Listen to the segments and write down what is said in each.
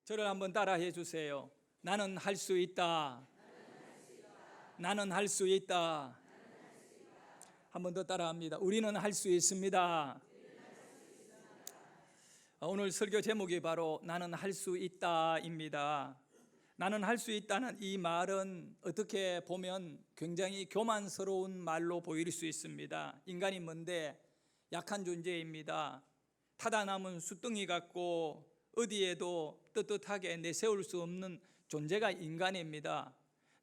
저를 한번 따라해 주세요. 나는 할 수 있다. 나는 할 수 있다. 한 번 더 따라합니다. 우리는 할 수 있습니다. 오늘 설교 제목이 바로 나는 할 수 있다입니다. 나는 할 수 있다는 이 말은 어떻게 보면 굉장히 교만스러운 말로 보일 수 있습니다. 인간이 뭔데 약한 존재입니다. 타다 남은 숫덩이 같고 어디에도 떳떳하게 내세울 수 없는 존재가 인간입니다.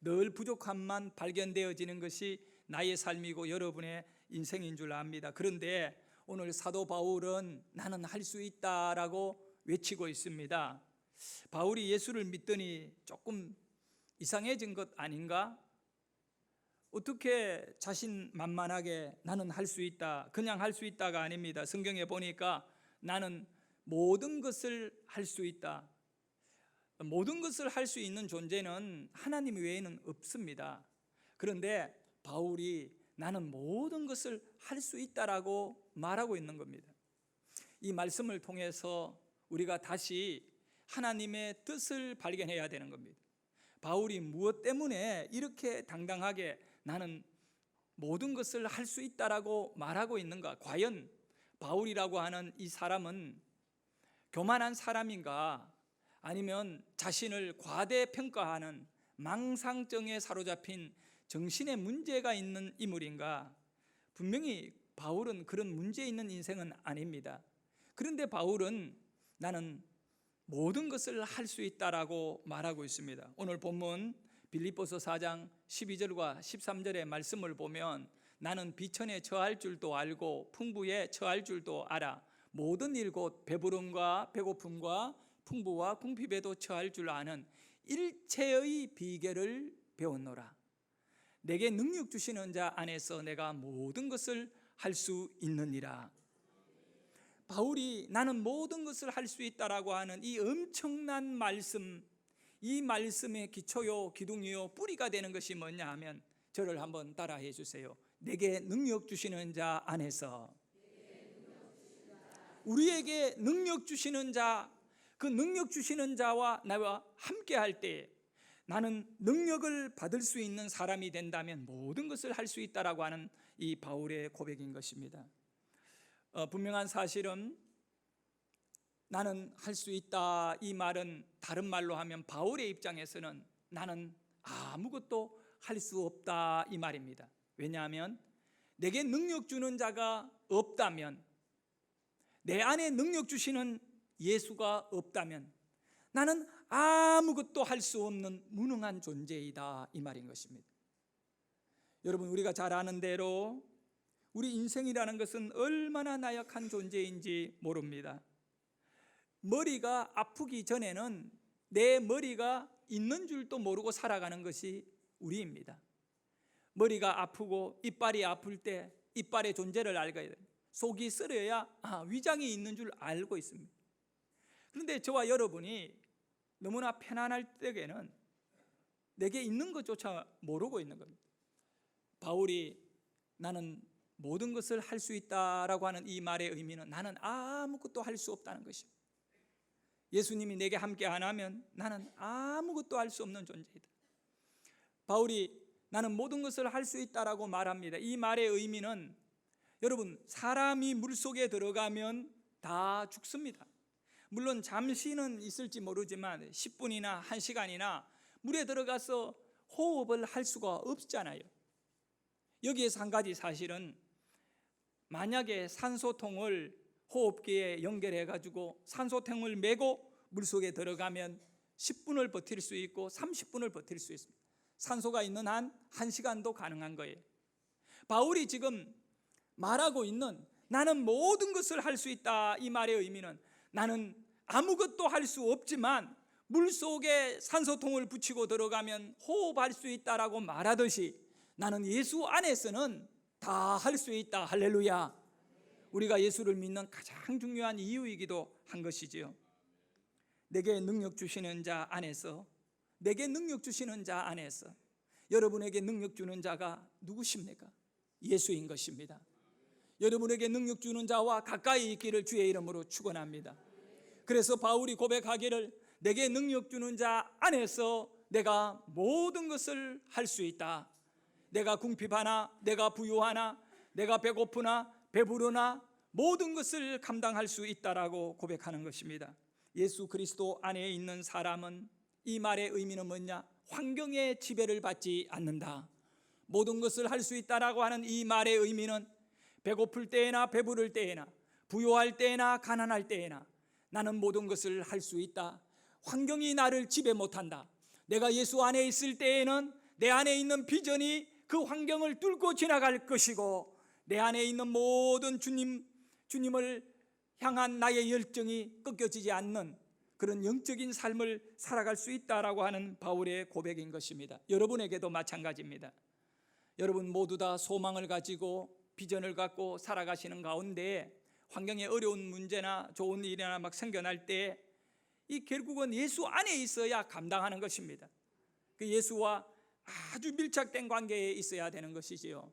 늘 부족함만 발견되어지는 것이 나의 삶이고 여러분의 인생인 줄 압니다. 그런데 오늘 사도 바울은 나는 할 수 있다라고 외치고 있습니다. 바울이 예수를 믿더니 조금 이상해진 것 아닌가? 어떻게 자신만만하게 나는 할 수 있다, 그냥 할 수 있다가 아닙니다. 성경에 보니까 나는 모든 것을 할 수 있다. 모든 것을 할 수 있는 존재는 하나님 외에는 없습니다. 그런데 바울이 나는 모든 것을 할 수 있다라고 말하고 있는 겁니다. 이 말씀을 통해서 우리가 다시 하나님의 뜻을 발견해야 되는 겁니다. 바울이 무엇 때문에 이렇게 당당하게 나는 모든 것을 할 수 있다라고 말하고 있는가? 과연 바울이라고 하는 이 사람은 교만한 사람인가? 아니면 자신을 과대평가하는 망상증에 사로잡힌 정신에 문제가 있는 인물인가? 분명히 바울은 그런 문제 있는 인생은 아닙니다. 그런데 바울은 나는 모든 것을 할 수 있다라고 말하고 있습니다. 오늘 본문 빌립보서 4장 12절과 13절의 말씀을 보면 나는 비천에 처할 줄도 알고 풍부에 처할 줄도 알아 모든 일 곧 배부름과 배고픔과 풍부와 궁핍에도 처할 줄 아는 일체의 비결을 배웠노라. 내게 능력 주시는 자 안에서 내가 모든 것을 할 수 있느니라. 바울이 나는 모든 것을 할 수 있다라고 하는 이 엄청난 말씀, 이 말씀의 기초요 기둥이요 뿌리가 되는 것이 뭐냐 하면 저를 한번 따라해 주세요. 내게 능력 주시는 자 안에서, 우리에게 능력 주시는 자, 그 능력 주시는 자와 나와 함께 할 때 나는 능력을 받을 수 있는 사람이 된다면 모든 것을 할 수 있다라고 하는 이 바울의 고백인 것입니다. 분명한 사실은 나는 할 수 있다 이 말은 다른 말로 하면 바울의 입장에서는 나는 아무것도 할 수 없다 이 말입니다. 왜냐하면 내게 능력 주는 자가 없다면, 내 안에 능력 주시는 예수가 없다면 나는 아무것도 할 수 없는 무능한 존재이다 이 말인 것입니다. 여러분, 우리가 잘 아는 대로 우리 인생이라는 것은 얼마나 나약한 존재인지 모릅니다. 머리가 아프기 전에는 내 머리가 있는 줄도 모르고 살아가는 것이 우리입니다. 머리가 아프고 이빨이 아플 때 이빨의 존재를 알게 됩니다. 속이 쓰려야 위장이 있는 줄 알고 있습니다. 그런데 저와 여러분이 너무나 편안할 때에는 내게 있는 것조차 모르고 있는 겁니다. 바울이 나는 모든 것을 할 수 있다라고 하는 이 말의 의미는 나는 아무것도 할 수 없다는 것입니다. 예수님이 내게 함께 안 하면 나는 아무것도 할 수 없는 존재이다. 바울이 나는 모든 것을 할 수 있다라고 말합니다. 이 말의 의미는 여러분, 사람이 물속에 들어가면 다 죽습니다. 물론 잠시는 있을지 모르지만 10분이나 1시간이나 물에 들어가서 호흡을 할 수가 없잖아요. 여기에서 한 가지 사실은 만약에 산소통을 호흡기에 연결해 가지고 산소통을 메고 물속에 들어가면 10분을 버틸 수 있고 30분을 버틸 수 있습니다. 산소가 있는 한 1시간도 가능한 거예요. 바울이 지금 말하고 있는 나는 모든 것을 할 수 있다 이 말의 의미는 나는 아무것도 할 수 없지만 물속에 산소통을 붙이고 들어가면 호흡할 수 있다라고 말하듯이 나는 예수 안에서는 다 할 수 있다. 할렐루야. 우리가 예수를 믿는 가장 중요한 이유이기도 한 것이지요. 내게 능력 주시는 자 안에서, 내게 능력 주시는 자 안에서 여러분에게 능력 주는 자가 누구십니까? 예수인 것입니다. 여러분에게 능력 주는 자와 가까이 있기를 주의 이름으로 축원합니다. 그래서 바울이 고백하기를 내게 능력 주는 자 안에서 내가 모든 것을 할 수 있다. 내가 궁핍하나, 내가 부유하나, 내가 배고프나 배부르나 모든 것을 감당할 수 있다라고 고백하는 것입니다. 예수 그리스도 안에 있는 사람은, 이 말의 의미는 뭐냐? 환경의 지배를 받지 않는다. 모든 것을 할 수 있다라고 하는 이 말의 의미는 배고플 때에나 배부를 때에나, 부유할 때에나 가난할 때에나 나는 모든 것을 할 수 있다. 환경이 나를 지배 못한다. 내가 예수 안에 있을 때에는 내 안에 있는 비전이 그 환경을 뚫고 지나갈 것이고, 내 안에 있는 모든 주님을 향한 나의 열정이 꺾여지지 않는 그런 영적인 삶을 살아갈 수 있다라고 하는 바울의 고백인 것입니다. 여러분에게도 마찬가지입니다. 여러분 모두 다 소망을 가지고 비전을 갖고 살아가시는 가운데 환경에 어려운 문제나 좋은 일이나 막 생겨날 때 이 결국은 예수 안에 있어야 감당하는 것입니다. 그 예수와 아주 밀착된 관계에 있어야 되는 것이지요.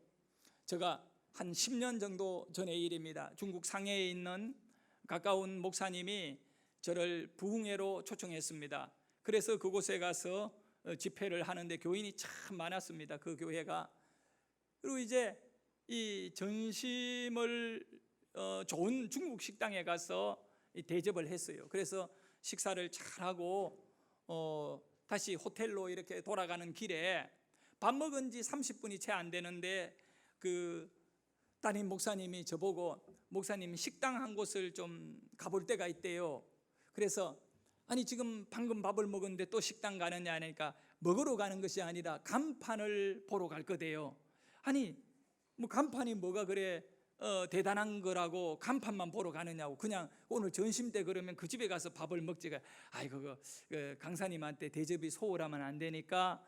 제가 한 10년 정도 전의 일입니다. 중국 상해에 있는 가까운 목사님이 저를 부흥회로 초청했습니다. 그래서 그곳에 가서 집회를 하는데 교인이 참 많았습니다. 그 교회가. 그리고 이제 이 전심을 좋은 중국 식당에 가서 대접을 했어요. 그래서 식사를 잘하고 다시 호텔로 이렇게 돌아가는 길에 밥 먹은 지 30분이 채 안 되는데 그 담임 목사님이 저보고, 목사님 식당 한 곳을 좀 가볼 때가 있대요. 그래서 아니 지금 방금 밥을 먹었는데 또 식당 가느냐 하니까, 먹으러 가는 것이 아니라 간판을 보러 갈 거대요. 아니 뭐 간판이 뭐가 그래 대단한 거라고 간판만 보러 가느냐고, 그냥 오늘 점심 때 그러면 그 집에 가서 밥을 먹지가, 아이고 그 강사님한테 대접이 소홀하면 안 되니까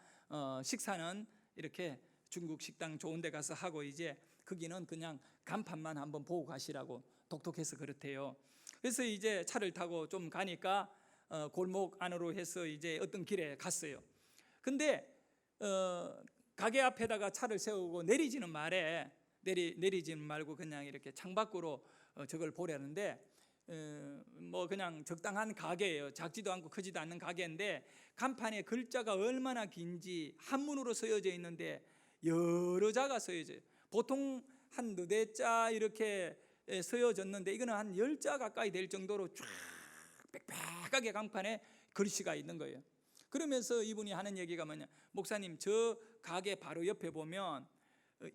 식사는 이렇게 중국 식당 좋은 데 가서 하고, 이제 거기는 그냥 간판만 한번 보고 가시라고 독특해서 그렇대요. 그래서 이제 차를 타고 좀 가니까 골목 안으로 해서 이제 어떤 길에 갔어요. 근데 가게 앞에다가 차를 세우고 내리지는 말에 내리지는 말고 그냥 이렇게 창밖으로 저걸 보려는데, 뭐 그냥 적당한 가게예요. 작지도 않고 크지도 않는 가게인데 간판에 글자가 얼마나 긴지 한문으로 쓰여져 있는데 여러 자가 쓰여져요. 보통 한 너댓 자 이렇게 쓰여졌는데 이거는 한 10자 가까이 될 정도로 쫙 빽빽하게 간판에 글씨가 있는 거예요. 그러면서 이분이 하는 얘기가 뭐냐, 목사님 저 가게 바로 옆에 보면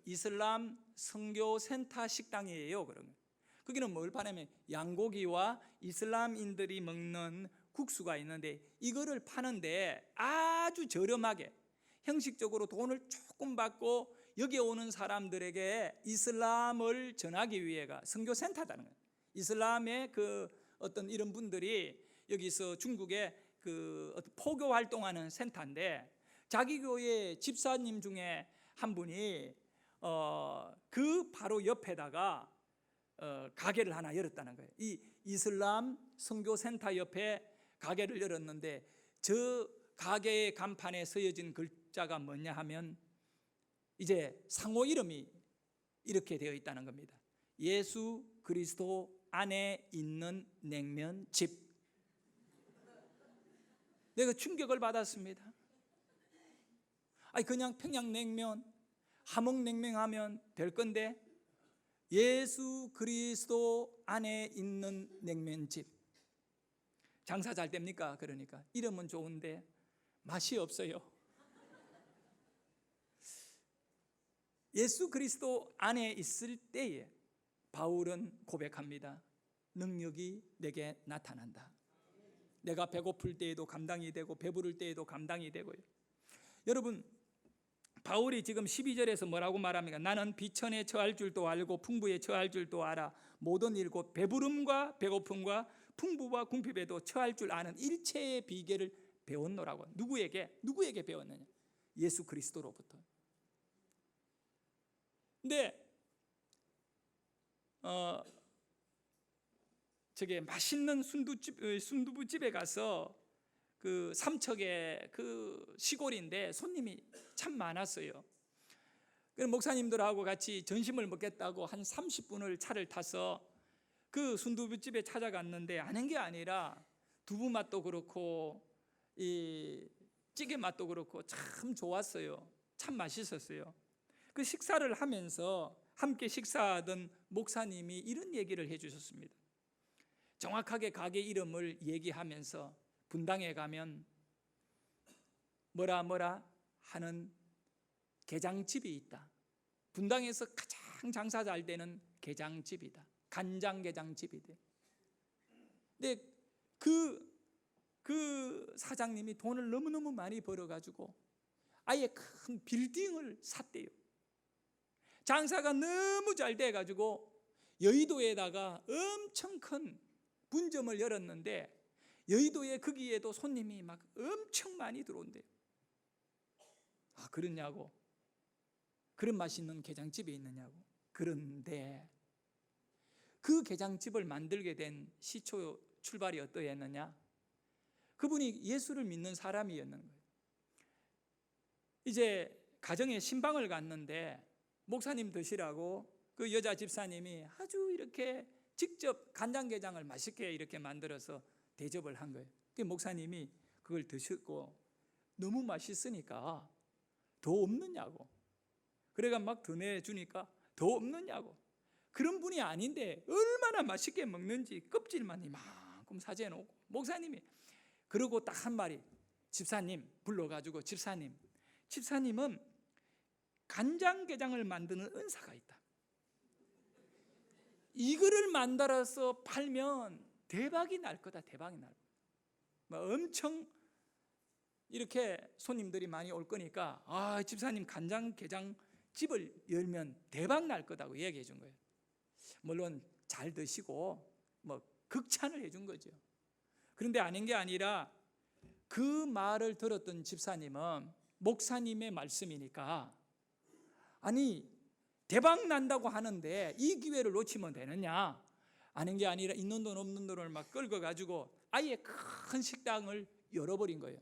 이슬람 선교 센터 식당이에요. 그러면 거기는 뭘 파냐면 양고기와 이슬람인들이 먹는 국수가 있는데 이거를 파는데 아주 저렴하게, 형식적으로 돈을 조금 받고 여기에 오는 사람들에게 이슬람을 전하기 위해가 선교 센터다는 거예요. 이슬람의 그 어떤 이런 분들이 여기서 중국에 그 포교 활동하는 센터인데, 자기 교회 집사님 중에 한 분이 그 바로 옆에다가 가게를 하나 열었다는 거예요. 이 이슬람 선교센터 옆에 가게를 열었는데 저 가게의 간판에 쓰여진 글자가 뭐냐 하면 이제 상호 이름이 이렇게 되어 있다는 겁니다. 예수 그리스도 안에 있는 냉면집. 내가 충격을 받았습니다. 아니 그냥 평양냉면, 함흥냉면 하면 될 건데 예수 그리스도 안에 있는 냉면집. 장사 잘 됩니까? 그러니까 이름은 좋은데 맛이 없어요. 예수 그리스도 안에 있을 때에 바울은 고백합니다. 능력이 내게 나타난다. 내가 배고플 때에도 감당이 되고 배부를 때에도 감당이 되고요. 여러분 바울이 지금 12절에서 뭐라고 말합니까? 나는 비천에 처할 줄도 알고 풍부에 처할 줄도 알아. 모든 일 곧 배부름과 배고픔과 풍부와 궁핍에도 처할 줄 아는 일체의 비결을 배웠노라고. 누구에게 배웠느냐? 예수 그리스도로부터. 근데 저게 맛있는 순두부집에 가서 그 삼척의 그 시골인데 손님이 참 많았어요. 그래서 목사님들하고 같이 점심을 먹겠다고 한 30분을 차를 타서 그 순두부집에 찾아갔는데 아는 게 아니라 두부 맛도 그렇고 이 찌개 맛도 그렇고 참 좋았어요. 참 맛있었어요. 그 식사를 하면서 함께 식사하던 목사님이 이런 얘기를 해주셨습니다. 정확하게 가게 이름을 얘기하면서 분당에 가면 뭐라 하는 게장집이 있다. 분당에서 가장 장사 잘 되는 게장집이다. 간장게장집이다. 근데 그 사장님이 돈을 너무너무 많이 벌어가지고 아예 큰 빌딩을 샀대요. 장사가 너무 잘 돼가지고 여의도에다가 엄청 큰 분점을 열었는데 여의도에 거기에도 손님이 막 엄청 많이 들어온대요. 아, 그러냐고. 그런 맛있는 게장집이 있느냐고. 그런데 그 게장집을 만들게 된 시초 출발이 어떠했느냐? 그분이 예수를 믿는 사람이었는 거예요. 이제 가정에 신방을 갔는데 목사님 드시라고 그 여자 집사님이 아주 이렇게 직접 간장게장을 맛있게 이렇게 만들어서 대접을 한 거예요. 그 목사님이 그걸 드셨고 너무 맛있으니까 더 없느냐고. 그래가 막 더 내주니까 더 없느냐고. 그런 분이 아닌데 얼마나 맛있게 먹는지 껍질만 이만큼 사재놓고 목사님이 그러고 딱 한 마리 집사님 불러가지고 집사님은 간장게장을 만드는 은사가 있다. 이거를 만들어서 팔면 대박이 날 거다. 대박이 날 거다. 뭐 엄청 이렇게 손님들이 많이 올 거니까 아, 집사님 간장게장 집을 열면 대박 날 거다고 얘기해 준 거예요. 물론 잘 드시고 뭐 극찬을 해준 거죠. 그런데 아닌 게 아니라 그 말을 들었던 집사님은 목사님의 말씀이니까 아니 대박 난다고 하는데 이 기회를 놓치면 되느냐? 아닌 게 아니라 있는 돈 없는 돈을 막 끌고 가지고 아예 큰 식당을 열어버린 거예요.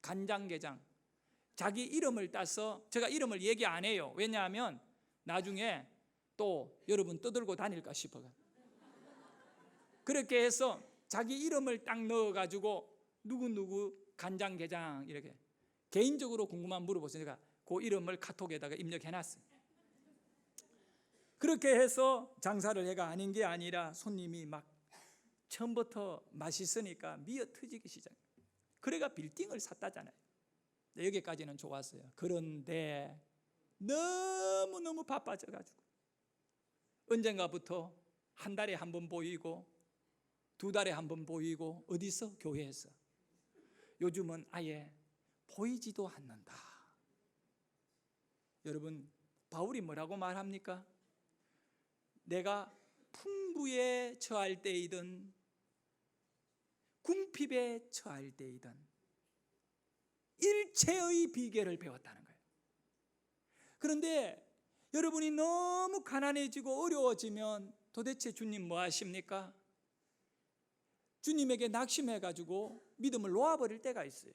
간장게장. 자기 이름을 따서 제가 이름을 얘기 안 해요. 왜냐하면 나중에 또 여러분 떠들고 다닐까 싶어요. 그렇게 해서 자기 이름을 딱 넣어가지고 누구누구 간장게장 이렇게 개인적으로 궁금한 물어보세요. 제가 그 이름을 카톡에다가 입력해놨어요. 그렇게 해서 장사를 해가 아닌 게 아니라 손님이 막 처음부터 맛있으니까 미어 터지기 시작해요. 그래가 빌딩을 샀다잖아요. 여기까지는 좋았어요. 그런데 너무너무 바빠져가지고 언젠가부터 한 달에 한 번 보이고 두 달에 한 번 보이고 어디서? 교회에서. 요즘은 아예 보이지도 않는다. 여러분 바울이 뭐라고 말합니까? 내가 풍부에 처할 때이든 궁핍에 처할 때이든 일체의 비결을 배웠다는 거예요. 그런데 여러분이 너무 가난해지고 어려워지면 도대체 주님 뭐 하십니까? 주님에게 낙심해가지고 믿음을 놓아버릴 때가 있어요.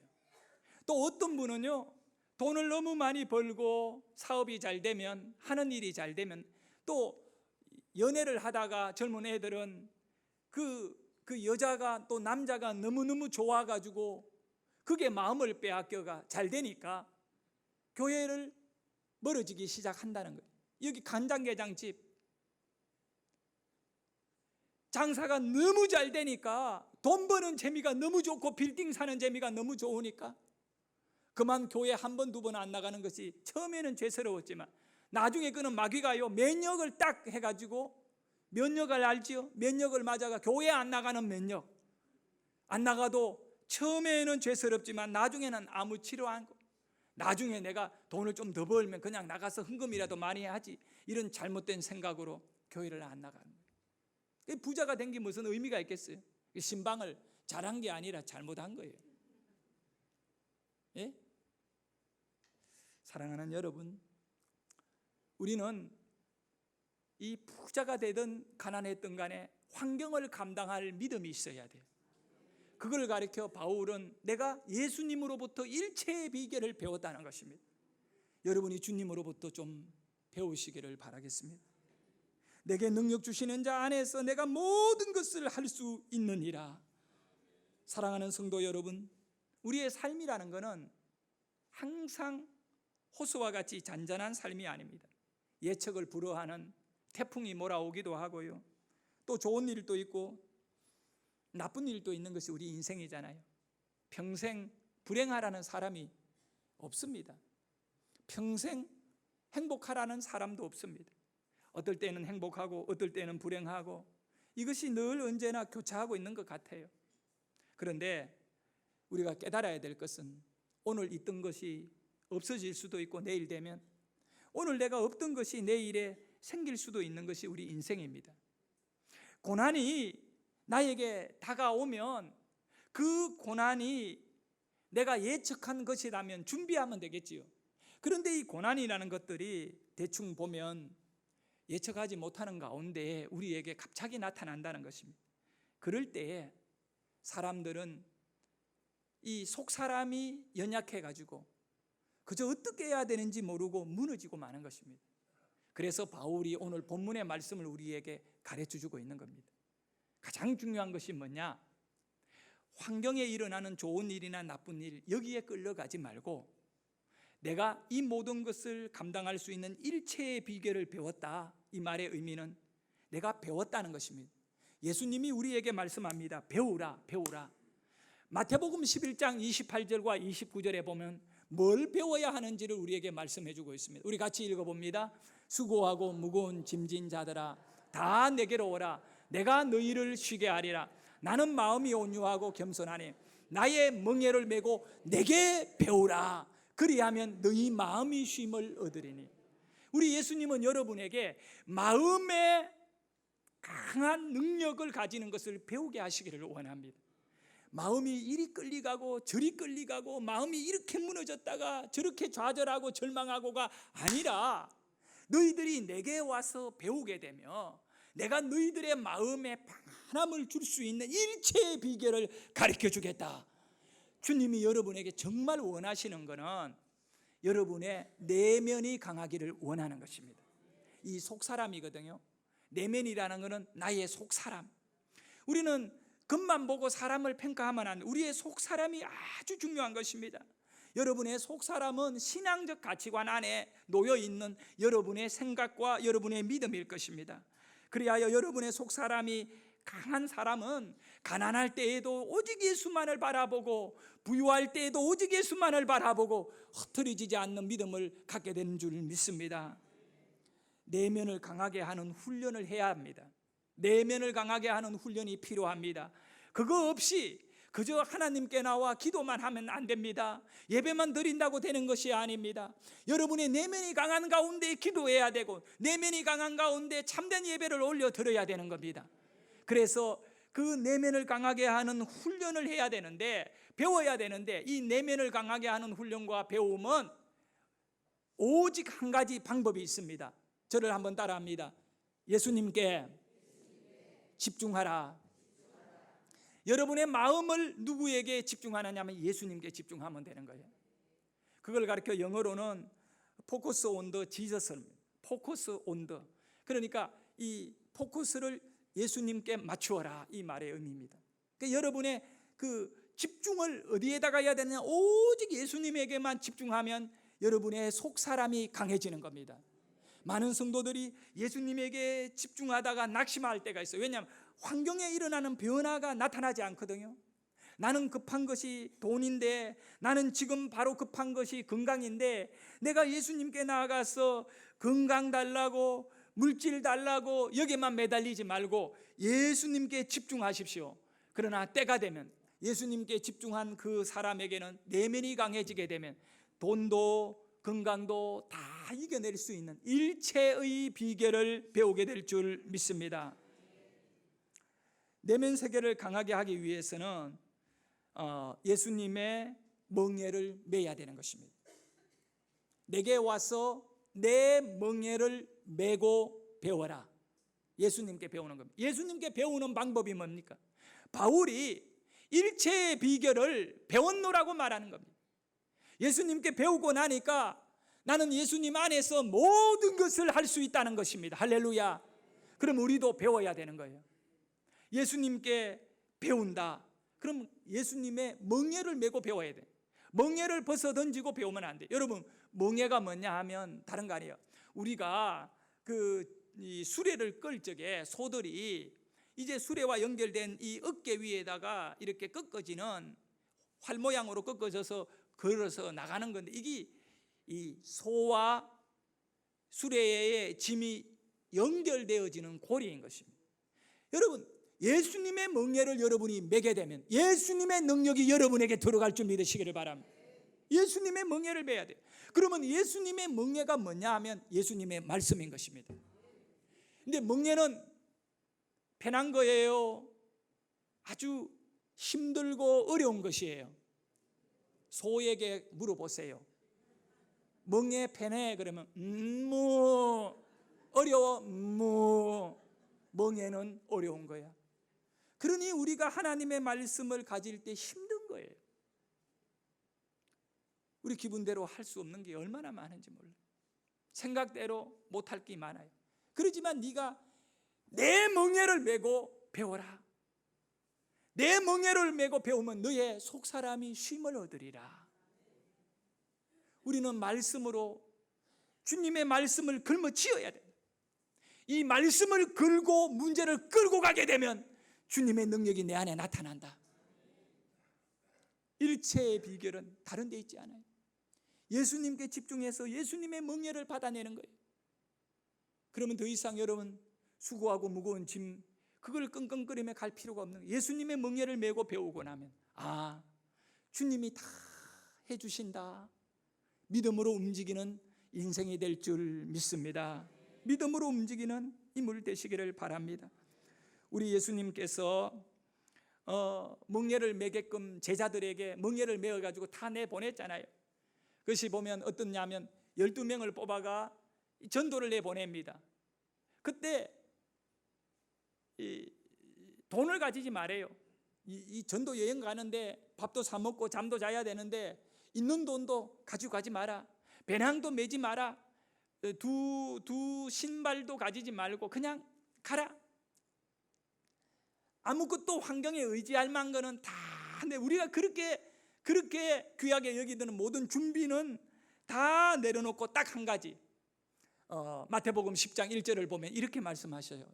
또 어떤 분은요, 돈을 너무 많이 벌고 사업이 잘 되면, 하는 일이 잘 되면, 또 연애를 하다가 젊은 애들은 그 여자가 또 남자가 너무너무 좋아가지고 그게 마음을 빼앗겨가 잘 되니까 교회를 멀어지기 시작한다는 거예요. 여기 간장게장집 장사가 너무 잘 되니까 돈 버는 재미가 너무 좋고 빌딩 사는 재미가 너무 좋으니까 그만 교회 한 번, 두 번 안 나가는 것이 처음에는 죄스러웠지만 나중에 그는 마귀가요 면역을 딱 해가지고 면역을 알지요? 면역을 맞아가 교회 안 나가는 면역 안 나가도 처음에는 죄스럽지만 나중에는 아무 치료 안 하고 나중에 내가 돈을 좀 더 벌면 그냥 나가서 헌금이라도 많이 하지 이런 잘못된 생각으로 교회를 안 나가는 거예요. 부자가 된 게 무슨 의미가 있겠어요? 신방을 잘한 게 아니라 잘못한 거예요. 예? 사랑하는 여러분, 우리는 이 부자가 되든 가난했든 간에 환경을 감당할 믿음이 있어야 돼요. 그걸 가리켜 바울은 내가 예수님으로부터 일체의 비결을 배웠다는 것입니다. 여러분이 주님으로부터 좀 배우시기를 바라겠습니다. 내게 능력 주시는 자 안에서 내가 모든 것을 할 수 있느니라. 사랑하는 성도 여러분, 우리의 삶이라는 것은 항상 호수와 같이 잔잔한 삶이 아닙니다. 예측을 불허하는 태풍이 몰아오기도 하고요, 또 좋은 일도 있고 나쁜 일도 있는 것이 우리 인생이잖아요. 평생 불행하라는 사람이 없습니다. 평생 행복하라는 사람도 없습니다. 어떨 때는 행복하고 어떨 때는 불행하고, 이것이 늘 언제나 교차하고 있는 것 같아요. 그런데 우리가 깨달아야 될 것은, 오늘 있던 것이 없어질 수도 있고 내일 되면, 오늘 내가 없던 것이 내일에 생길 수도 있는 것이 우리 인생입니다. 고난이 나에게 다가오면 그 고난이 내가 예측한 것이라면 준비하면 되겠지요. 그런데 이 고난이라는 것들이 대충 보면 예측하지 못하는 가운데 우리에게 갑자기 나타난다는 것입니다. 그럴 때에 사람들은 이 속사람이 연약해가지고 그저 어떻게 해야 되는지 모르고 무너지고 마는 것입니다. 그래서 바울이 오늘 본문의 말씀을 우리에게 가르쳐주고 있는 겁니다. 가장 중요한 것이 뭐냐? 환경에 일어나는 좋은 일이나 나쁜 일, 여기에 끌려가지 말고 내가 이 모든 것을 감당할 수 있는 일체의 비결을 배웠다. 이 말의 의미는 내가 배웠다는 것입니다. 예수님이 우리에게 말씀합니다. 배우라, 배우라. 마태복음 11장 28절과 29절에 보면 뭘 배워야 하는지를 우리에게 말씀해 주고 있습니다. 우리 같이 읽어봅니다. 수고하고 무거운 짐진 자들아, 다 내게로 오라. 내가 너희를 쉬게 하리라. 나는 마음이 온유하고 겸손하니 나의 멍에를 메고 내게 배우라. 그리하면 너희 마음이 쉼을 얻으리니. 우리 예수님은 여러분에게 마음의 강한 능력을 가지는 것을 배우게 하시기를 원합니다. 마음이 이리 끌리가고 저리 끌리가고 마음이 이렇게 무너졌다가 저렇게 좌절하고 절망하고가 아니라, 너희들이 내게 와서 배우게 되며 내가 너희들의 마음에 평안함을 줄 수 있는 일체의 비결을 가르쳐 주겠다. 주님이 여러분에게 정말 원하시는 것은 여러분의 내면이 강하기를 원하는 것입니다. 이 속사람이거든요. 내면이라는 것은 나의 속사람. 우리는 겉만 보고 사람을 평가하면 안 돼. 우리의 속사람이 아주 중요한 것입니다. 여러분의 속사람은 신앙적 가치관 안에 놓여있는 여러분의 생각과 여러분의 믿음일 것입니다. 그리하여 여러분의 속사람이 강한 사람은 가난할 때에도 오직 예수만을 바라보고 부유할 때에도 오직 예수만을 바라보고 흐트러지지 않는 믿음을 갖게 되는 줄 믿습니다. 내면을 강하게 하는 훈련을 해야 합니다. 내면을 강하게 하는 훈련이 필요합니다. 그거 없이 그저 하나님께 나와 기도만 하면 안 됩니다. 예배만 드린다고 되는 것이 아닙니다. 여러분의 내면이 강한 가운데 기도해야 되고, 내면이 강한 가운데 참된 예배를 올려드려야 되는 겁니다. 그래서 그 내면을 강하게 하는 훈련을 해야 되는데, 배워야 되는데, 이 내면을 강하게 하는 훈련과 배움은 오직 한 가지 방법이 있습니다. 저를 한번 따라합니다. 예수님께 집중하라. 여러분의 마음을 누구에게 집중하느냐면 예수님께 집중하면 되는 거예요. 그걸 가르쳐 영어로는 포커스 온 더 지저스입니다. 포커스 온 더. 그러니까 이 포커스를 예수님께 맞추어라, 이 말의 의미입니다. 그러니까 여러분의 그 집중을 어디에다가 해야 되느냐? 오직 예수님에게만 집중하면 여러분의 속사람이 강해지는 겁니다. 많은 성도들이 예수님에게 집중하다가 낙심할 때가 있어요. 왜냐하면 환경에 일어나는 변화가 나타나지 않거든요. 나는 급한 것이 돈인데, 나는 지금 바로 급한 것이 건강인데, 내가 예수님께 나아가서 건강 달라고 물질 달라고 여기에만 매달리지 말고 예수님께 집중하십시오. 그러나 때가 되면 예수님께 집중한 그 사람에게는 내면이 강해지게 되면 돈도 건강도 다 이겨낼 수 있는 일체의 비결을 배우게 될 줄 믿습니다. 내면 세계를 강하게 하기 위해서는 예수님의 멍에를 메야 되는 것입니다. 내게 와서 내 멍에를 메고 배워라. 예수님께 배우는 겁니다. 예수님께 배우는 방법이 뭡니까? 바울이 일체의 비결을 배웠노라고 말하는 겁니다. 예수님께 배우고 나니까 나는 예수님 안에서 모든 것을 할 수 있다는 것입니다. 할렐루야. 그럼 우리도 배워야 되는 거예요. 예수님께 배운다. 그럼 예수님의 멍에를 메고 배워야 돼. 멍에를 벗어 던지고 배우면 안 돼. 여러분, 멍에가 뭐냐 하면 다른 거 아니에요. 우리가 이 수레를 끌 적에 소들이 이제 수레와 연결된 이 어깨 위에다가 이렇게 꺾어지는 활 모양으로 꺾어져서 걸어서 나가는 건데, 이게 이 소와 수레의 짐이 연결되어지는 고리인 것입니다. 여러분, 예수님의 멍에를 여러분이 매게 되면 예수님의 능력이 여러분에게 들어갈 줄 믿으시기를 바랍니다. 예수님의 멍에를 매야 돼요. 그러면 예수님의 멍에가 뭐냐 하면 예수님의 말씀인 것입니다. 근데 멍에는 편한 거예요? 아주 힘들고 어려운 것이에요? 소에게 물어보세요. 멍에 편해? 그러면 어려워? 멍에는 어려운 거야. 그러니 우리가 하나님의 말씀을 가질 때 힘든 거예요. 우리 기분대로 할 수 없는 게 얼마나 많은지 몰라요. 생각대로 못할 게 많아요. 그렇지만 네가 내 멍에를 메고 배워라. 내 멍에를 메고 배우면 너의 속사람이 쉼을 얻으리라. 우리는 말씀으로 주님의 말씀을 걸머쥐어야 돼요. 이 말씀을 걸고 문제를 끌고 가게 되면 주님의 능력이 내 안에 나타난다. 일체의 비결은 다른 데 있지 않아요. 예수님께 집중해서 예수님의 멍에를 받아내는 거예요. 그러면 더 이상 여러분 수고하고 무거운 짐 그걸 끙끙거리며 갈 필요가 없는 거예요. 예수님의 멍에를 메고 배우고 나면 주님이 다 해주신다. 믿음으로 움직이는 인생이 될 줄 믿습니다. 믿음으로 움직이는 인물 되시기를 바랍니다. 우리 예수님께서 멍에를 매게끔 제자들에게 멍에를 메어가지고 다 내보냈잖아요. 그것이 보면 어떻냐면 12명을 뽑아가 전도를 내보냅니다. 그때 돈을 가지지 말아요. 이 전도 여행 가는데 밥도 사 먹고 잠도 자야 되는데 있는 돈도 가지고 가지 마라. 배낭도 메지 마라. 두 신발도 가지지 말고 그냥 가라. 아무것도 환경에 의지할 만한 거는 다 근데 우리가 그렇게 귀하게 여기는 모든 준비는 다 내려놓고 딱 한 가지 마태복음 10장 1절을 보면 이렇게 말씀하셔요.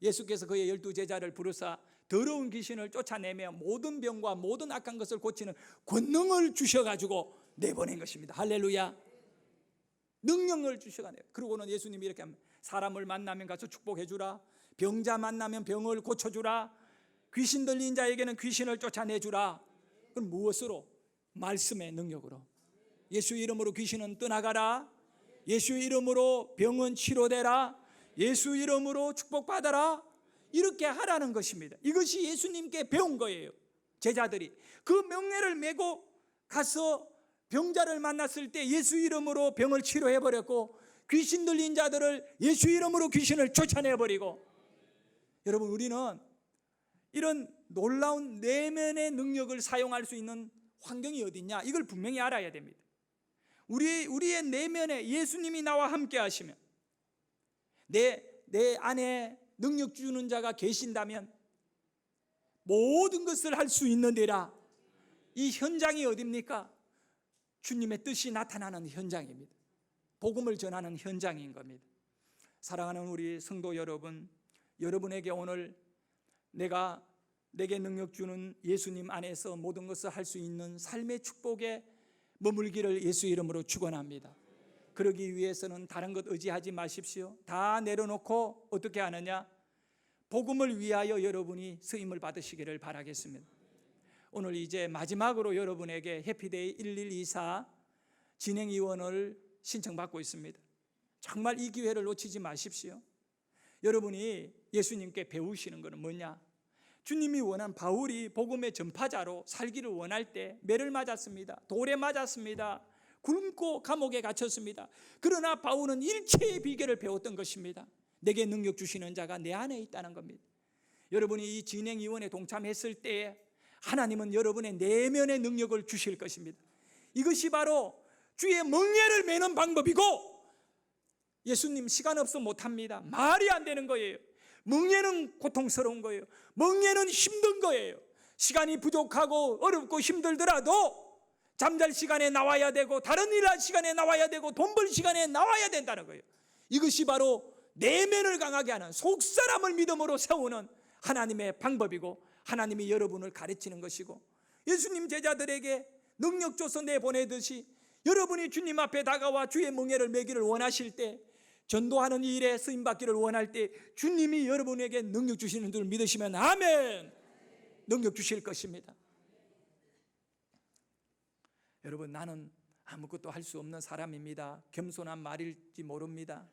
예수께서 그의 12제자를 부르사 더러운 귀신을 쫓아내며 모든 병과 모든 악한 것을 고치는 권능을 주셔가지고 내보낸 것입니다. 할렐루야. 능력을 주셔가지고. 그러고는 예수님이 이렇게 합니다. 사람을 만나면 가서 축복해 주라. 병자 만나면 병을 고쳐주라. 귀신 들린 자에게는 귀신을 쫓아내주라. 그럼 무엇으로? 말씀의 능력으로. 예수 이름으로 귀신은 떠나가라. 예수 이름으로 병은 치료되라. 예수 이름으로 축복받아라. 이렇게 하라는 것입니다. 이것이 예수님께 배운 거예요. 제자들이 그 명예를 메고 가서 병자를 만났을 때 예수 이름으로 병을 치료해버렸고 귀신 들린 자들을 예수 이름으로 귀신을 쫓아내버리고. 여러분, 우리는 이런 놀라운 내면의 능력을 사용할 수 있는 환경이 어디 있냐, 이걸 분명히 알아야 됩니다. 우리의 내면에 예수님이 나와 함께 하시면, 내 안에 능력 주는 자가 계신다면 모든 것을 할 수 있는 데라. 이 현장이 어디입니까? 주님의 뜻이 나타나는 현장입니다. 복음을 전하는 현장인 겁니다. 사랑하는 우리 성도 여러분, 여러분에게 오늘 내게 능력 주는 예수님 안에서 모든 것을 할 수 있는 삶의 축복에 머물기를 예수 이름으로 축원합니다. 그러기 위해서는 다른 것 의지하지 마십시오. 다 내려놓고 어떻게 하느냐? 복음을 위하여 여러분이 쓰임을 받으시기를 바라겠습니다. 오늘 이제 마지막으로 여러분에게 해피데이 1124 진행위원을 신청받고 있습니다. 정말 이 기회를 놓치지 마십시오. 여러분이 예수님께 배우시는 것은 뭐냐? 주님이 원한 바울이 복음의 전파자로 살기를 원할 때 매를 맞았습니다. 돌에 맞았습니다. 굶고 감옥에 갇혔습니다. 그러나 바울은 일체의 비결을 배웠던 것입니다. 내게 능력 주시는 자가 내 안에 있다는 겁니다. 여러분이 이 진행위원회 동참했을 때 하나님은 여러분의 내면의 능력을 주실 것입니다. 이것이 바로 주의 멍에를 매는 방법이고, 예수님 시간 없어 못합니다. 말이 안 되는 거예요. 멍에는 고통스러운 거예요. 멍에는 힘든 거예요. 시간이 부족하고 어렵고 힘들더라도 잠잘 시간에 나와야 되고 다른 일할 시간에 나와야 되고 돈 벌 시간에 나와야 된다는 거예요. 이것이 바로 내면을 강하게 하는, 속사람을 믿음으로 세우는 하나님의 방법이고 하나님이 여러분을 가르치는 것이고, 예수님 제자들에게 능력 줘서 내보내듯이 여러분이 주님 앞에 다가와 주의 멍에를 매기를 원하실 때, 전도하는 일에 쓰임받기를 원할 때 주님이 여러분에게 능력 주시는 줄 믿으시면 아멘. 능력 주실 것입니다. 여러분, 나는 아무것도 할 수 없는 사람입니다. 겸손한 말일지 모릅니다.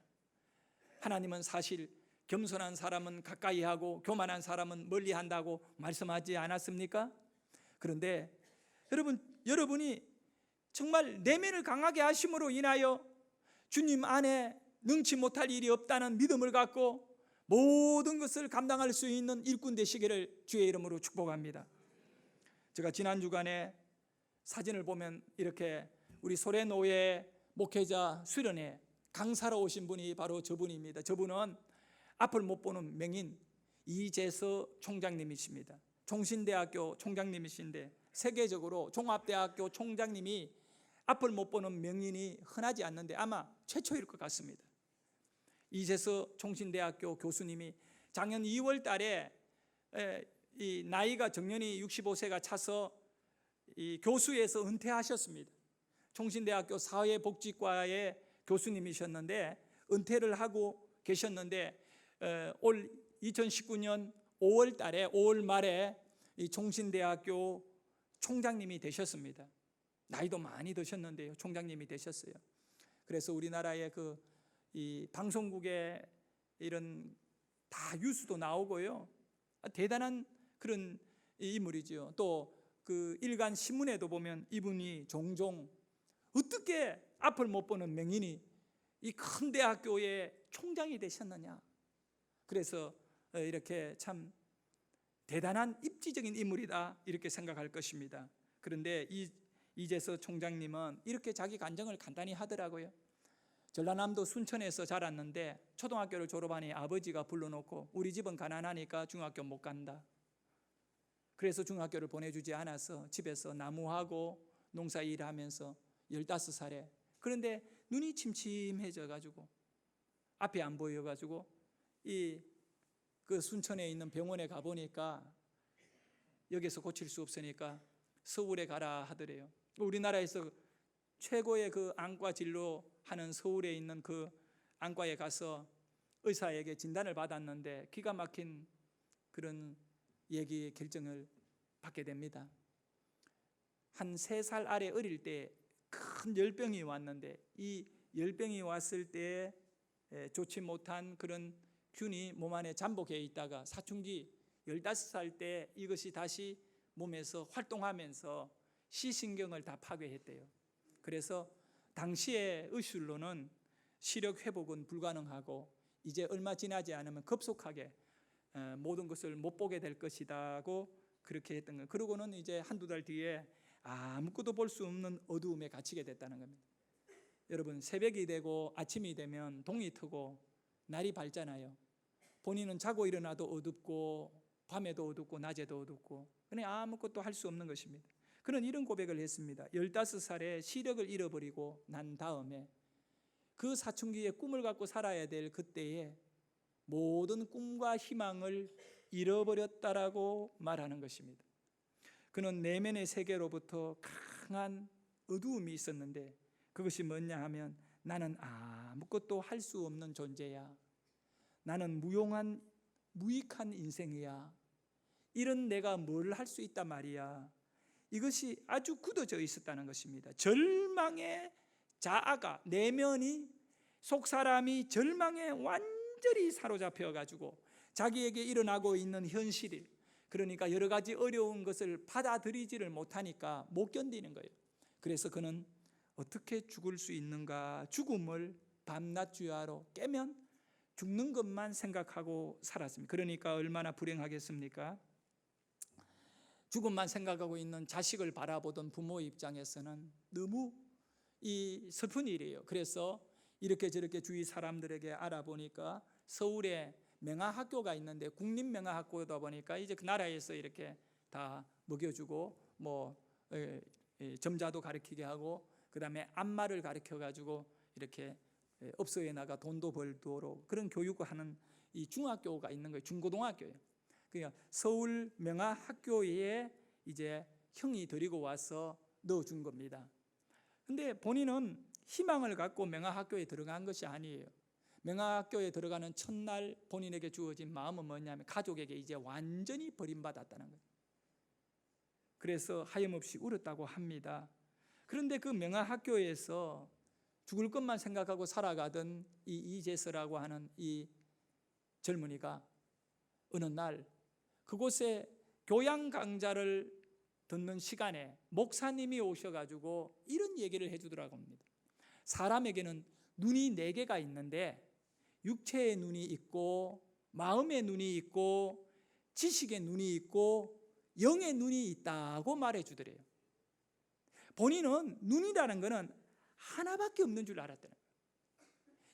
하나님은 사실 겸손한 사람은 가까이 하고 교만한 사람은 멀리 한다고 말씀하지 않았습니까? 그런데 여러분이 정말 내면을 강하게 하심으로 인하여 주님 안에 능치 못할 일이 없다는 믿음을 갖고 모든 것을 감당할 수 있는 일꾼 되시기를 주의 이름으로 축복합니다. 제가 지난 주간에 사진을 보면 이렇게 우리 소래노예 목회자 수련회 강사로 오신 분이 바로 저분입니다. 저분은 앞을 못 보는 명인 이재서 총장님이십니다. 종신대학교 총장님이신데 세계적으로 종합대학교 총장님이 앞을 못 보는 명인이 흔하지 않는데 아마 최초일 것 같습니다. 이재서 종신대학교 교수님이 작년 2월 달에 이 나이가 정년이 65세가 차서 이 교수에서 은퇴하셨습니다. 종신대학교 사회복지과의 교수님이셨는데 은퇴를 하고 계셨는데 올 2019년 5월 달에 5월 말에 이 종신대학교 총장님이 되셨습니다. 나이도 많이 드셨는데요, 총장님이 되셨어요. 그래서 우리나라의 이 방송국에 이런 다 뉴스도 나오고요, 대단한 그런 인물이죠. 또 그 일간 신문에도 보면 이분이 종종 어떻게 앞을 못 보는 명인이 이 큰 대학교의 총장이 되셨느냐, 그래서 이렇게 참 대단한 입지적인 인물이다 이렇게 생각할 것입니다. 그런데 이재서 총장님은 이렇게 자기 간증을 간단히 하더라고요. 전라남도 순천에서 자랐는데 초등학교를 졸업하니 아버지가 불러놓고 우리 집은 가난하니까 중학교 못 간다. 그래서 중학교를 보내주지 않아서 집에서 나무하고 농사일을 하면서 15살에, 그런데 눈이 침침해져 가지고 앞이 안 보여 가지고 그 순천에 있는 병원에 가보니까 여기서 고칠 수 없으니까 서울에 가라 하더래요. 우리나라에서 최고의 그 안과 진료하는 서울에 있는 그 안과에 가서 의사에게 진단을 받았는데 기가 막힌 그런 얘기의 결정을 받게 됩니다. 한 3살 아래 어릴 때 큰 열병이 왔는데 이 열병이 왔을 때 좋지 못한 그런 균이 몸 안에 잠복해 있다가 사춘기 15살 때 이것이 다시 몸에서 활동하면서 시신경을 다 파괴했대요. 그래서 당시의 의술로는 시력 회복은 불가능하고 이제 얼마 지나지 않으면 급속하게 모든 것을 못 보게 될 것이다고 그렇게 했던 거예요. 그러고는 이제 한두 달 뒤에 아무것도 볼 수 없는 어두움에 갇히게 됐다는 겁니다. 여러분, 새벽이 되고 아침이 되면 동이 트고 날이 밝잖아요. 본인은 자고 일어나도 어둡고 밤에도 어둡고 낮에도 어둡고 그냥 아무것도 할 수 없는 것입니다. 그는 이런 고백을 했습니다. 15살에 시력을 잃어버리고 난 다음에 그 사춘기에 꿈을 갖고 살아야 될 그때에 모든 꿈과 희망을 잃어버렸다라고 말하는 것입니다. 그는 내면의 세계로부터 강한 어두움이 있었는데 그것이 뭐냐 하면 나는 아무것도 할 수 없는 존재야. 나는 무익한 인생이야. 이런 내가 뭘 할 수 있단 말이야. 이것이 아주 굳어져 있었다는 것입니다. 절망의 자아가, 내면이, 속사람이 절망에 완전히 사로잡혀 가지고 자기에게 일어나고 있는 현실이, 그러니까 여러 가지 어려운 것을 받아들이지를 못하니까 못 견디는 거예요. 그래서 그는 어떻게 죽을 수 있는가, 죽음을 밤낮 주야로 깨면 죽는 것만 생각하고 살았습니다. 그러니까 얼마나 불행하겠습니까? 죽음만 생각하고 있는 자식을 바라보던 부모 입장에서는 너무 슬픈 일이에요. 그래서 이렇게 저렇게 주위 사람들에게 알아보니까 서울에 명화학교가 있는데 국립명화학교다 보니까 이제 그 나라에서 이렇게 다 먹여주고 점자도 가르치게 하고 그다음에 안마를 가르쳐 가지고 이렇게 업소에 나가 돈도 벌도록 그런 교육을 하는 이 중학교가 있는 거예요. 중고등학교예요. 그러니까 서울 명화학교에 이제 형이 데리고 와서 넣어준 겁니다. 근데 본인은 희망을 갖고 명화학교에 들어간 것이 아니에요. 명화학교에 들어가는 첫날 본인에게 주어진 마음은 뭐냐면 가족에게 이제 완전히 버림받았다는 거예요. 그래서 하염없이 울었다고 합니다. 그런데 그 명화학교에서 죽을 것만 생각하고 살아가던 이 이재서라고 하는 이 젊은이가 어느 날 그곳에 교양 강좌를 듣는 시간에 목사님이 오셔가지고 이런 얘기를 해주더라고 합니다. 사람에게는 눈이 4개가 있는데 육체의 눈이 있고 마음의 눈이 있고 지식의 눈이 있고 영의 눈이 있다고 말해주더래요. 본인은 눈이라는 것은 하나밖에 없는 줄 알았대요.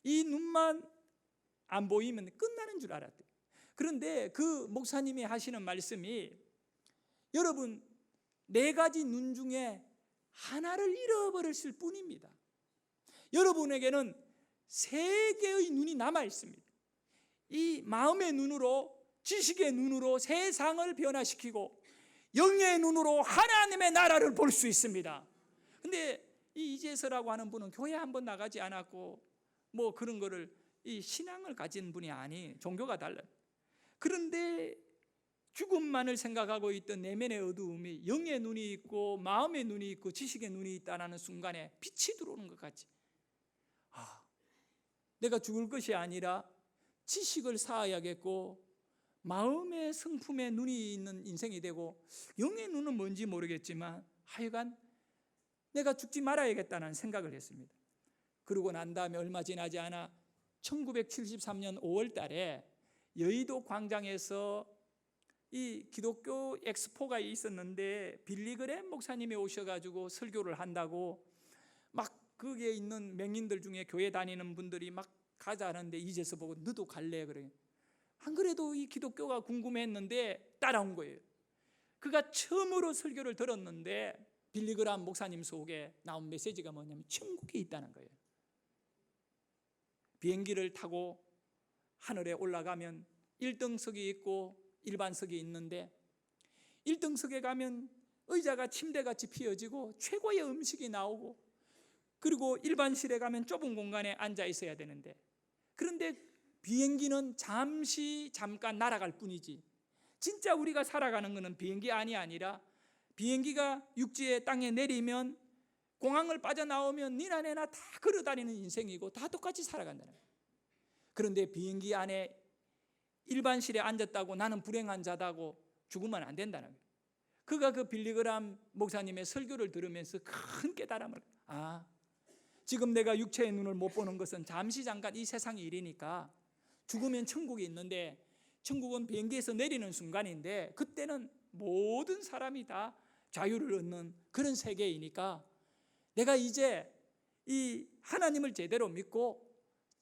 이 눈만 안 보이면 끝나는 줄 알았대요. 그런데 그 목사님이 하시는 말씀이 여러분 4가지 눈 중에 하나를 잃어버렸을 뿐입니다. 여러분에게는 3개의 눈이 남아 있습니다. 이 마음의 눈으로 지식의 눈으로 세상을 변화시키고 영의 눈으로 하나님의 나라를 볼 수 있습니다. 근데 이 이재서라고 하는 분은 교회 한번 나가지 않았고 그런 거를 이 신앙을 가진 분이 아니 종교가 달라요. 그런데 죽음만을 생각하고 있던 내면의 어두움이 영의 눈이 있고 마음의 눈이 있고 지식의 눈이 있다는 순간에 빛이 들어오는 것 같이 내가 죽을 것이 아니라 지식을 쌓아야겠고 마음의 성품에 눈이 있는 인생이 되고 영의 눈은 뭔지 모르겠지만 하여간 내가 죽지 말아야겠다는 생각을 했습니다. 그러고 난 다음에 얼마 지나지 않아 1973년 5월 달에 여의도 광장에서 이 기독교 엑스포가 있었는데 빌리그램 목사님이 오셔가지고 설교를 한다고 막 거기에 있는 맹인들 중에 교회 다니는 분들이 막 가자는데 이제서 보고 너도 갈래? 그래. 안 그래도 이 기독교가 궁금했는데 따라온 거예요. 그가 처음으로 설교를 들었는데 빌리그램 목사님 속에 나온 메시지가 뭐냐면 천국에 있다는 거예요. 비행기를 타고 하늘에 올라가면 1등석이 있고 일반석이 있는데 1등석에 가면 의자가 침대같이 피어지고 최고의 음식이 나오고 그리고 일반실에 가면 좁은 공간에 앉아 있어야 되는데 그런데 비행기는 잠깐 날아갈 뿐이지 진짜 우리가 살아가는 것은 비행기 아니라 비행기가 육지에 땅에 내리면 공항을 빠져나오면 니나 내나 다 걸어다니는 인생이고 다 똑같이 살아간다는 거예요. 그런데 비행기 안에 일반실에 앉았다고 나는 불행한 자다고 죽으면 안 된다는 거예요. 그가 그 빌리그램 목사님의 설교를 들으면서 큰 깨달음을 지금 내가 육체의 눈을 못 보는 것은 잠깐 이 세상의 일이니까 죽으면 천국이 있는데 천국은 비행기에서 내리는 순간인데 그때는 모든 사람이 다 자유를 얻는 그런 세계이니까 내가 이제 이 하나님을 제대로 믿고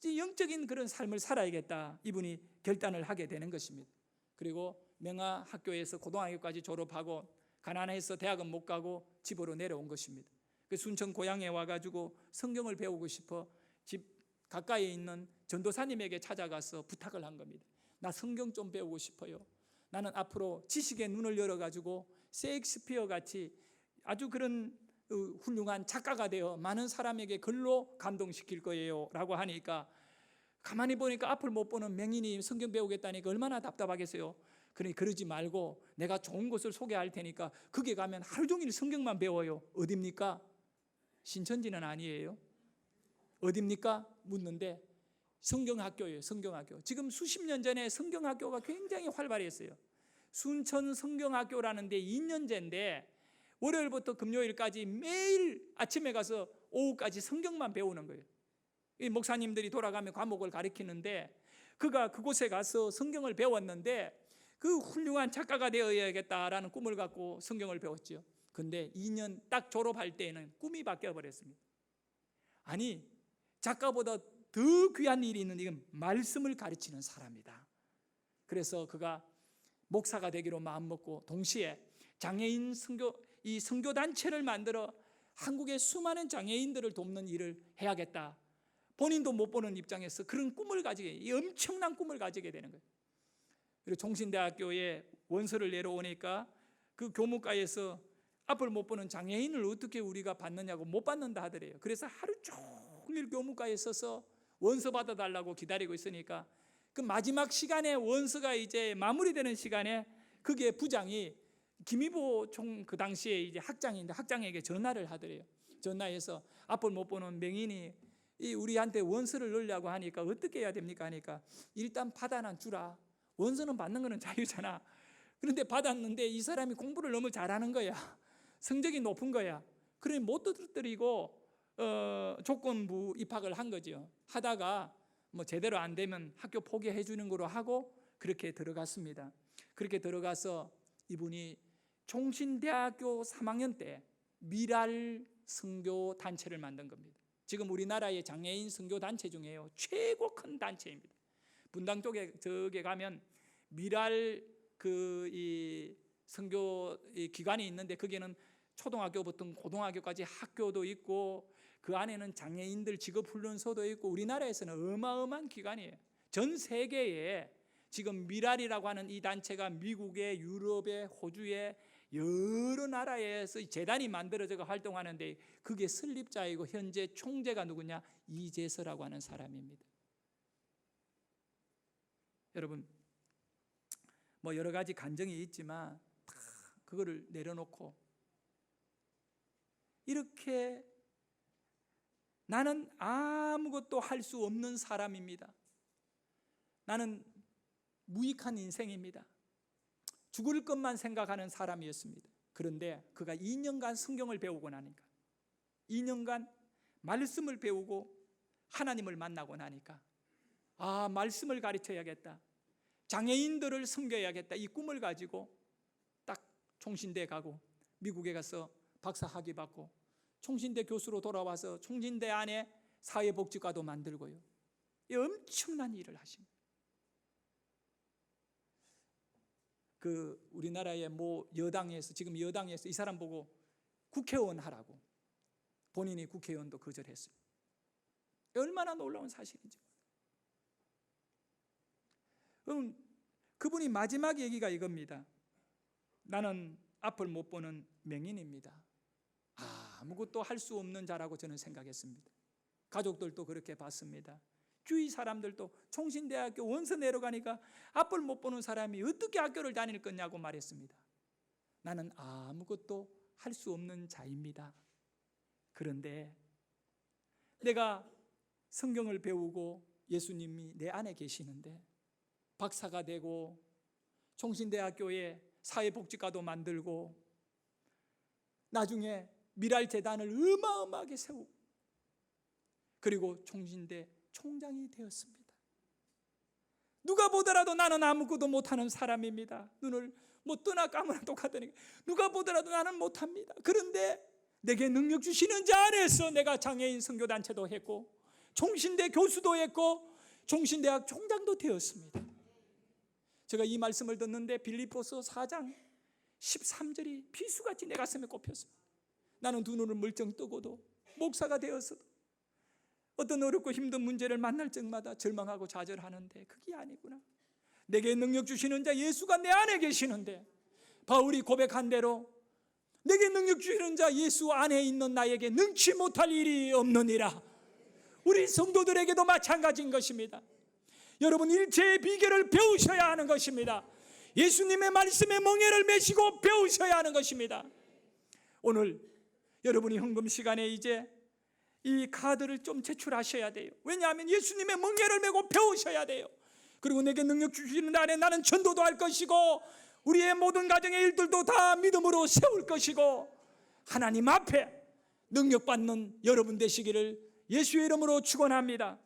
영적인 그런 삶을 살아야겠다 이분이 결단을 하게 되는 것입니다. 그리고 명화학교에서 고등학교까지 졸업하고 가난해서 대학은 못 가고 집으로 내려온 것입니다. 그 순천 고향에 와가지고 성경을 배우고 싶어 집 가까이에 있는 전도사님에게 찾아가서 부탁을 한 겁니다. 나 성경 좀 배우고 싶어요. 나는 앞으로 지식의 눈을 열어가지고 셰익스피어 같이 아주 그런 훌륭한 작가가 되어 많은 사람에게 글로 감동시킬 거예요 라고 하니까 가만히 보니까 앞을 못 보는 맹인이 성경 배우겠다니까 얼마나 답답하겠어요. 그러지 말고 내가 좋은 곳을 소개할 테니까 거기 가면 하루 종일 성경만 배워요. 어딥니까? 신천지는 아니에요. 어딥니까? 묻는데 성경학교예요. 성경학교. 지금 수십 년 전에 성경학교가 굉장히 활발했어요. 순천 성경학교라는 데 2년제인데 월요일부터 금요일까지 매일 아침에 가서 오후까지 성경만 배우는 거예요. 이 목사님들이 돌아가며 과목을 가르치는데 그가 그곳에 가서 성경을 배웠는데 그 훌륭한 작가가 되어야겠다라는 꿈을 갖고 성경을 배웠죠. 근데 2년 딱 졸업할 때에는 꿈이 바뀌어 버렸습니다. 아니 작가보다 더 귀한 일이 있는 이건 말씀을 가르치는 사람이다. 그래서 그가 목사가 되기로 마음먹고 동시에 장애인 선교 단체를 만들어 한국의 수많은 장애인들을 돕는 일을 해야겠다. 본인도 못 보는 입장에서 그런 꿈을 가지게, 엄청난 꿈을 가지게 되는 거예요. 그리고 종신대학교에 원서를 내려오니까 그 교무과에서 앞을 못 보는 장애인을 어떻게 우리가 받느냐고 못 받는다 하더래요. 그래서 하루 종일 교무과에 서서 원서 받아달라고 기다리고 있으니까 그 마지막 시간에 원서가 이제 마무리되는 시간에 그게 부장이 김희보 총 그 당시에 이제 학장인데 학장에게 전화를 하더래요. 전화해서 앞을 못 보는 명인이 우리한테 원서를 넣으려고 하니까 어떻게 해야 됩니까 하니까 일단 받아는 주라. 원서는 받는 거는 자유잖아. 그런데 받았는데 이 사람이 공부를 너무 잘하는 거야. 성적이 높은 거야. 그러니 못 들어드리고 조건부 입학을 한 거죠. 하다가 뭐 제대로 안 되면 학교 포기해 주는 거로 하고 그렇게 들어갔습니다. 그렇게 들어가서 이분이 종신대학교 3학년 때 미랄 선교 단체를 만든 겁니다. 지금 우리나라의 장애인 선교 단체 중에요 최고 큰 단체입니다. 분당 쪽에 저기 가면 미랄 이 선교 기관이 있는데 거기는 초등학교부터 고등학교까지 학교도 있고 그 안에는 장애인들 직업훈련소도 있고 우리나라에서는 어마어마한 기관이에요. 전 세계에 지금 미랄이라고 하는 이 단체가 미국에, 유럽에, 호주에 여러 나라에서 재단이 만들어져서 활동하는데 그게 설립자이고 현재 총재가 누구냐? 이재서라고 하는 사람입니다. 여러분 뭐 여러 가지 간증이 있지만 다 그거를 내려놓고 이렇게 나는 아무것도 할 수 없는 사람입니다. 나는 무익한 인생입니다. 죽을 것만 생각하는 사람이었습니다. 그런데 그가 2년간 성경을 배우고 나니까 2년간 말씀을 배우고 하나님을 만나고 나니까 말씀을 가르쳐야겠다. 장애인들을 섬겨야겠다. 이 꿈을 가지고 딱 총신대 가고 미국에 가서 박사 학위 받고 총신대 교수로 돌아와서 총신대 안에 사회복지과도 만들고요. 이 엄청난 일을 하십니다. 그 우리나라의 여당에서 지금 여당에서 이 사람 보고 국회의원 하라고 본인이 국회의원도 거절했어요. 얼마나 놀라운 사실인지. 그럼 그분이 마지막 얘기가 이겁니다. 나는 앞을 못 보는 맹인입니다. 아무것도 할 수 없는 자라고 저는 생각했습니다. 가족들도 그렇게 봤습니다. 주위 사람들도 총신대학교 원서 내려가니까 앞을 못 보는 사람이 어떻게 학교를 다닐 거냐고 말했습니다. 나는 아무것도 할 수 없는 자입니다. 그런데 내가 성경을 배우고 예수님이 내 안에 계시는데 박사가 되고 총신대학교에 사회복지과도 만들고 나중에 미랄재단을 어마어마하게 세우고 그리고 총신대 총장이 되었습니다. 누가 보더라도 나는 아무것도 못하는 사람입니다. 눈을 뜨나 감으나 똑같으니까 누가 보더라도 나는 못합니다. 그런데 내게 능력 주시는 자 안에서 내가 장애인 선교단체도 했고 총신대 교수도 했고 총신대학 총장도 되었습니다. 제가 이 말씀을 듣는데 빌립보서 4장 13절이 비수같이 내 가슴에 꼽혔어요. 나는 두 눈을 멀쩡 뜨고도 목사가 되었어도 어떤 어렵고 힘든 문제를 만날 적마다 절망하고 좌절하는데 그게 아니구나. 내게 능력 주시는 자 예수가 내 안에 계시는데 바울이 고백한 대로 내게 능력 주시는 자 예수 안에 있는 나에게 능치 못할 일이 없느니라. 우리 성도들에게도 마찬가지인 것입니다. 여러분 일체의 비결을 배우셔야 하는 것입니다. 예수님의 말씀에 멍에를 메시고 배우셔야 하는 것입니다. 오늘 여러분이 헌금 시간에 이제 이 카드를 좀 제출하셔야 돼요. 왜냐하면 예수님의 멍에를 메고 배우셔야 돼요. 그리고 내게 능력 주시는 날에 나는 전도도 할 것이고 우리의 모든 가정의 일들도 다 믿음으로 세울 것이고 하나님 앞에 능력받는 여러분 되시기를 예수의 이름으로 축원합니다.